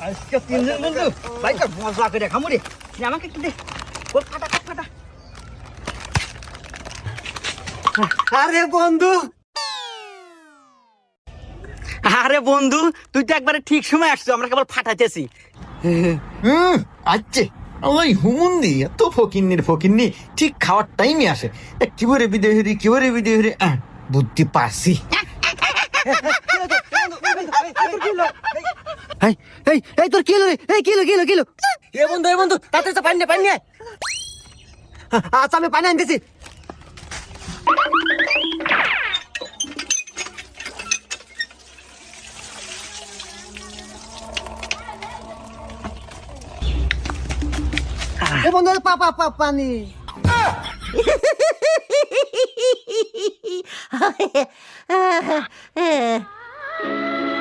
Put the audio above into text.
আজকে তিনজন বন্ধু ভাইটা মজা করে খামু রে। আমাকে একটু দে, ওর ফাটা ফাটা। আরে বন্ধু, আরে বন্ধু, তুই তো একবারে ঠিক সময় আসছো, আমরা কেবল ফাটাইতেছি। আচ্ছা, ওই হুমুন্দি এত ফকিন্নি ঠিক খাওয়ার টাইমে আসে। কিভাবে বিদেয় হরি, কিভাবে বিদেয় হরি, বুদ্ধি পারছি। এই তোর কি হলো রে? এই কি হলো? এ বন্ধু তাতে পানি আয়। আচ্ছা, আমি পানি আনতেছি। এ বন্ধু, পানি।